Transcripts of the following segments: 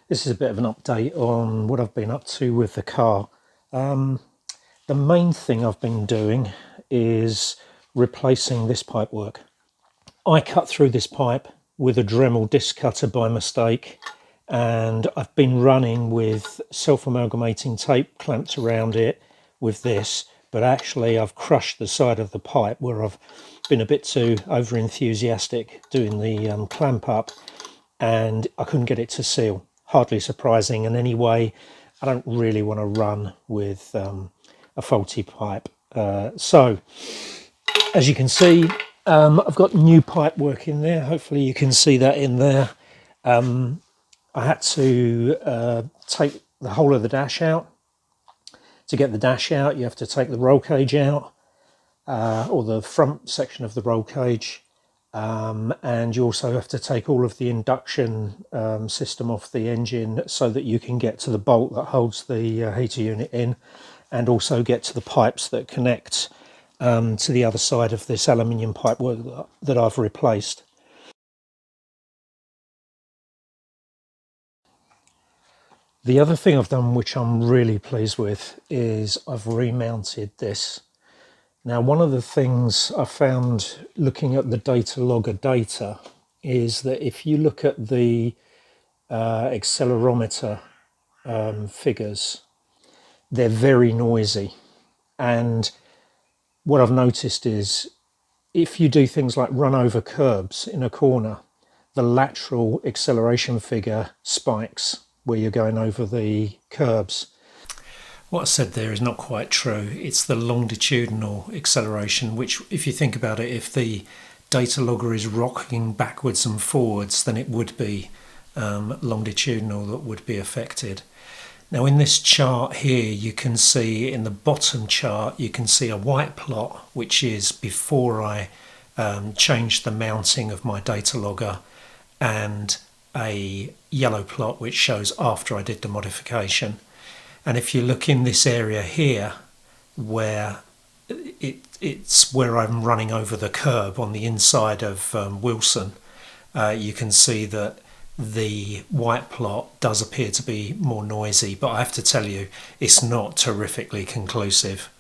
This is a bit of an update on what I've been up to with the car. The main thing I've been doing is replacing this pipework. I cut through this pipe with a Dremel disc cutter by mistake, and I've been running with self-amalgamating tape clamped around it with this, but actually I've crushed the side of the pipe where I've been a bit too over enthusiastic doing the clamp up, and I couldn't get it to seal. Hardly surprising, and anyway, I don't really want to run with a faulty pipe. So, as you can see, I've got new pipe work in there. Hopefully you can see that in there. I had to take the whole of the dash out. To get the dash out, you have to take the roll cage out, or the front section of the roll cage. And you also have to take all of the induction system off the engine so that you can get to the bolt that holds the heater unit in, and also get to the pipes that connect to the other side of this aluminium pipework that I've replaced. The other thing I've done, which I'm really pleased with, is I've remounted this. Now, one of the things I found looking at the data logger data is that if you look at the accelerometer figures, they're very noisy. And what I've noticed is if you do things like run over curbs in a corner, the lateral acceleration figure spikes where you're going over the curbs. What I said there is not quite true. It's the longitudinal acceleration, which, if you think about it, if the data logger is rocking backwards and forwards, then it would be longitudinal that would be affected. Now, in this chart here, you can see in the bottom chart, you can see a white plot, which is before I changed the mounting of my data logger, and a yellow plot which shows after I did the modification. And if you look in this area here, where it's where I'm running over the curb on the inside of Wilson, you can see that the white plot does appear to be more noisy, but I have to tell you, it's not terrifically conclusive.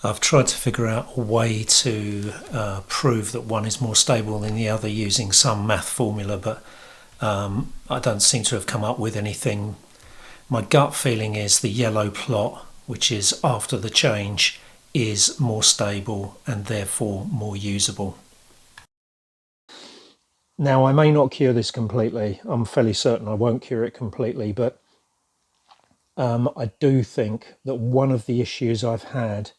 I've tried to figure out a way to prove that one is more stable than the other using some math formula, but I don't seem to have come up with anything. My gut feeling is the yellow plot, which is after the change, is more stable and therefore more usable. Now, I may not cure this completely. I'm fairly certain I won't cure it completely, but I do think that one of the issues I've had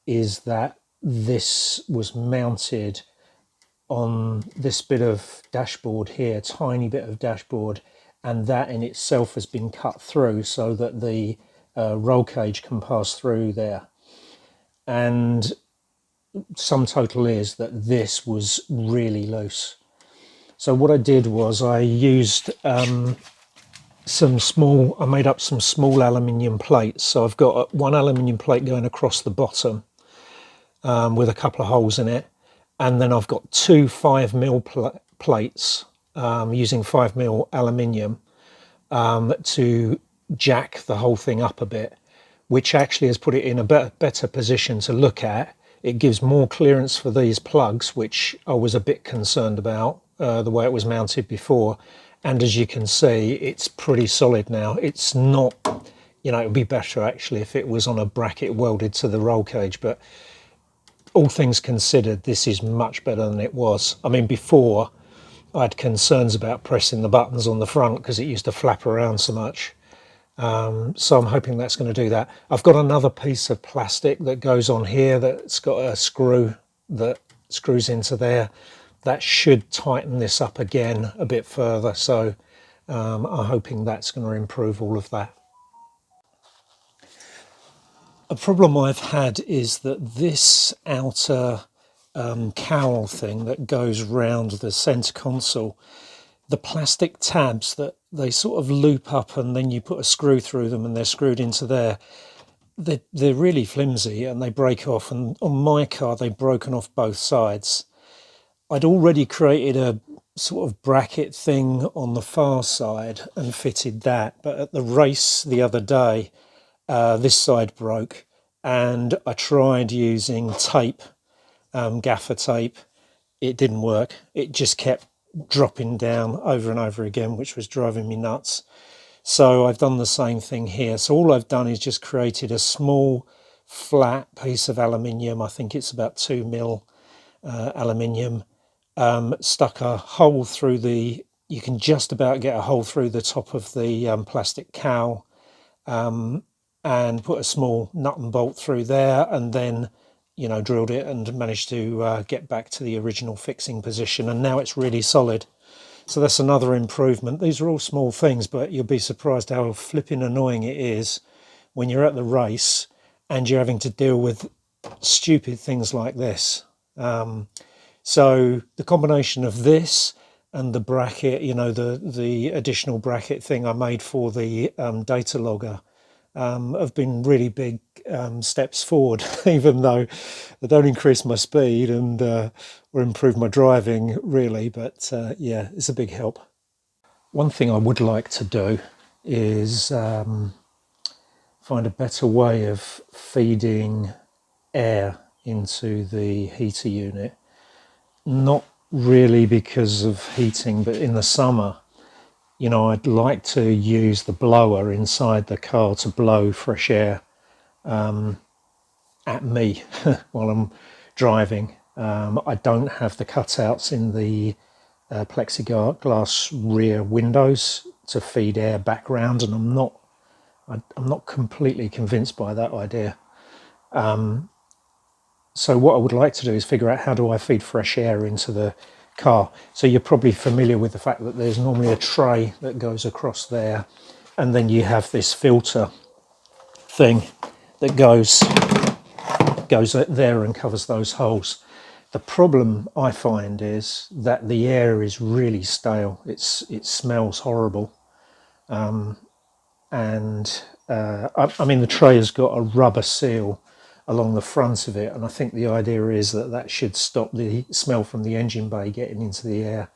is that this was mounted on this bit of dashboard here, tiny bit of dashboard, and that in itself has been cut through so that the roll cage can pass through there. And sum total is that this was really loose. So what I did was I used I made up some small aluminium plates. So I've got one aluminium plate going across the bottom with a couple of holes in it. And then I've got two 5mm plates using 5mm aluminium to jack the whole thing up a bit, which actually has put it in a better position to look at. It gives more clearance for these plugs, which I was a bit concerned about the way it was mounted before. And as you can see, it's pretty solid now. It's not, it would be better actually if it was on a bracket welded to the roll cage, but all things considered, this is much better than it was. I mean, before I had concerns about pressing the buttons on the front because it used to flap around so much. So I'm hoping that's going to do that. I've got another piece of plastic that goes on here that's got a screw that screws into there. That should tighten this up again a bit further. So I'm hoping that's going to improve all of that. A problem I've had is that this outer cowl thing that goes round the centre console, the plastic tabs that they sort of loop up and then you put a screw through them and they're screwed into there, they're really flimsy and they break off, and on my car they've broken off both sides. I'd already created sort of bracket thing on the far side and fitted that. But at the race the other day, this side broke, and I tried using tape, gaffer tape. It didn't work. It just kept dropping down over and over again, which was driving me nuts. So I've done the same thing here. So all I've done is just created a small flat piece of aluminium. I think it's about 2 mil aluminium. Stuck a hole through the, you can just about get a hole through the top of the plastic cowl, and put a small nut and bolt through there, and then drilled it and managed to get back to the original fixing position, and now it's really solid. So that's another improvement. These are all small things, but you'll be surprised how flipping annoying it is when you're at the race and you're having to deal with stupid things like this. So the combination of this and the bracket, the additional bracket thing I made for the data logger, have been really big steps forward, even though they don't increase my speed and or improve my driving really. But yeah, it's a big help. One thing I would like to do is find a better way of feeding air into the heater unit. Not really because of heating, but in the summer, I'd like to use the blower inside the car to blow fresh air at me while I'm driving. I don't have the cutouts in the plexiglass rear windows to feed air back round, and I'm not completely convinced by that idea. So what I would like to do is figure out, how do I feed fresh air into the car? So you're probably familiar with the fact that there's normally a tray that goes across there, and then you have this filter thing that goes there and covers those holes. The problem I find is that the air is really stale. It smells horrible, and I mean, the tray has got a rubber seal along the front of it, and I think the idea is that should stop the smell from the engine bay getting into the air,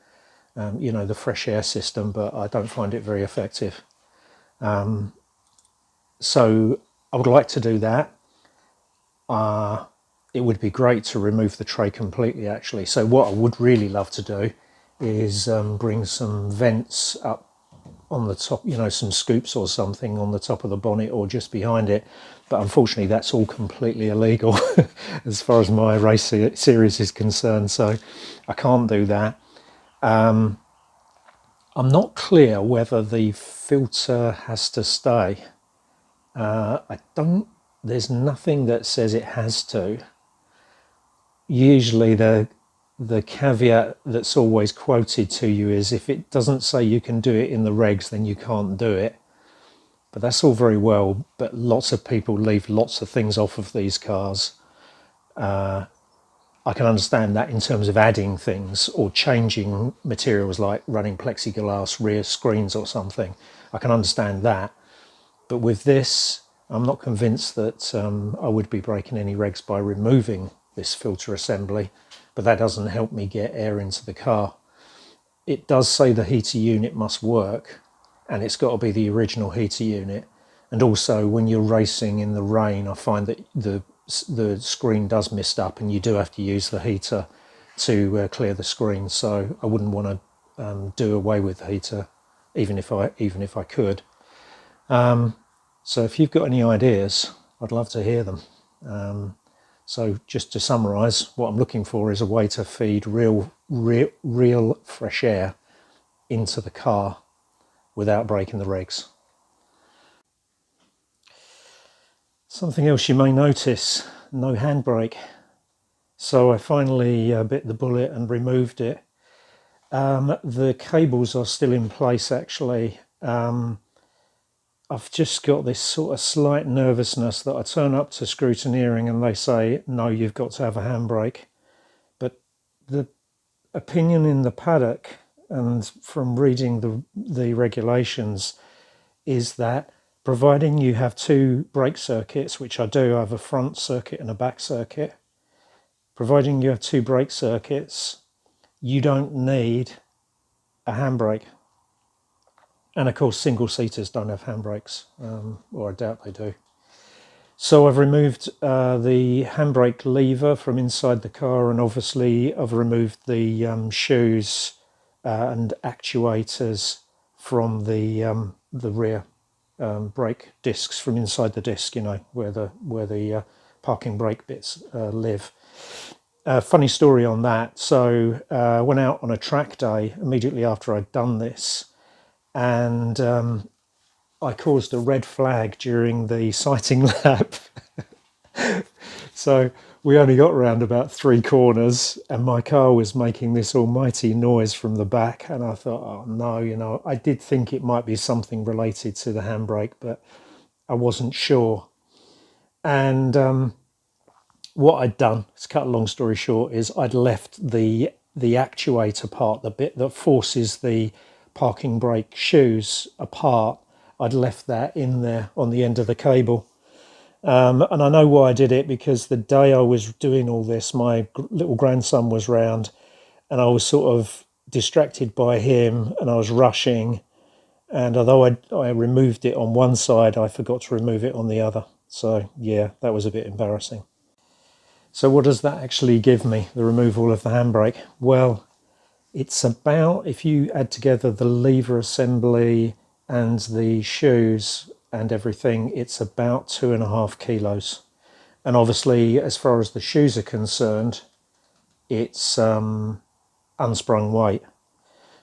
the fresh air system, but I don't find it very effective. So I would like to do that. It would be great to remove the tray completely, actually. So what I would really love to do is bring some vents up on the top, some scoops or something on the top of the bonnet or just behind it. But unfortunately, that's all completely illegal as far as my race series is concerned. So I can't do that. I'm not clear whether the filter has to stay. There's nothing that says it has to. Usually the caveat that's always quoted to you is, if it doesn't say you can do it in the regs, then you can't do it. But that's all very well, but lots of people leave lots of things off of these cars. I can understand that in terms of adding things or changing materials, like running plexiglass rear screens or something. I can understand that. But with this, I'm not convinced that I would be breaking any regs by removing this filter assembly, but that doesn't help me get air into the car. It does say the heater unit must work, and it's got to be the original heater unit. And also, when you're racing in the rain, I find that the screen does mist up, and you do have to use the heater to clear the screen. So I wouldn't want to do away with the heater, even if I could. So if you've got any ideas, I'd love to hear them. So just to summarise, what I'm looking for is a way to feed real fresh air into the car without breaking the regs. Something else you may notice: no handbrake. So I finally bit the bullet and removed it. The cables are still in place, actually. I've just got this sort of slight nervousness that I turn up to scrutineering and they say, no, you've got to have a handbrake. But the opinion in the paddock, and from reading the regulations, is that providing you have two brake circuits, which I do, I have a front circuit and a back circuit, providing you have two brake circuits, you don't need a handbrake. And of course, single-seaters don't have handbrakes, or I doubt they do. So I've removed the handbrake lever from inside the car, and obviously I've removed the shoes and actuators from the rear brake discs, from inside the disc, you know, where the parking brake bits live. Funny story on that. So I went out on a track day immediately after I'd done this, and I caused a red flag during the sighting lap. So we only got around about 3 corners, and my car was making this almighty noise from the back, and I thought, oh no, you know, I did think it might be something related to the handbrake, but I wasn't sure. And what I'd done, to cut a long story short, is I'd left the actuator part, the bit that forces the parking brake shoes apart, I'd left that in there on the end of the cable. And I know why I did it, because the day I was doing all this, my little grandson was round, and I was sort of distracted by him, and I was rushing. And although I removed it on one side, I forgot to remove it on the other. So yeah, that was a bit embarrassing. So what does that actually give me, the removal of the handbrake? Well, it's about, if you add together the lever assembly and the shoes and everything, it's about 2.5 kilos. And obviously, as far as the shoes are concerned, it's unsprung weight.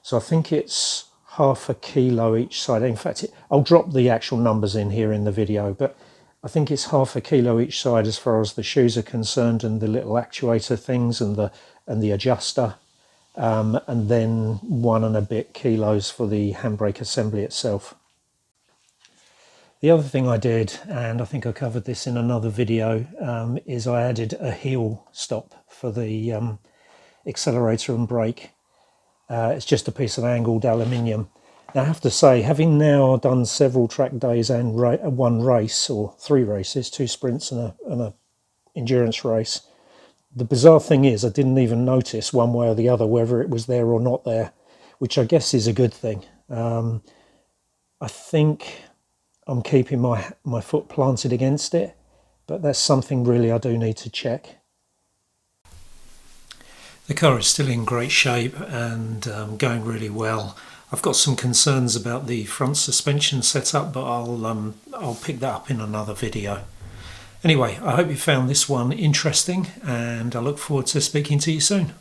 So I think it's 0.5 kilo each side. In fact, I'll drop the actual numbers in here in the video, but I think it's 0.5 kilo each side as far as the shoes are concerned, and the little actuator things and the adjuster, and then 1 and a bit kilos for the handbrake assembly itself. The other thing I did, and I think I covered this in another video, is I added a heel stop for the accelerator and brake. It's just a piece of angled aluminium. Now I have to say, having now done several track days and one race, or 3 races, 2 sprints and a endurance race, the bizarre thing is I didn't even notice one way or the other whether it was there or not there, which I guess is a good thing. I think I'm keeping my foot planted against it, but that's something really I do need to check. The car is still in great shape and going really well. I've got some concerns about the front suspension setup, but I'll pick that up in another video. Anyway, I hope you found this one interesting, and I look forward to speaking to you soon.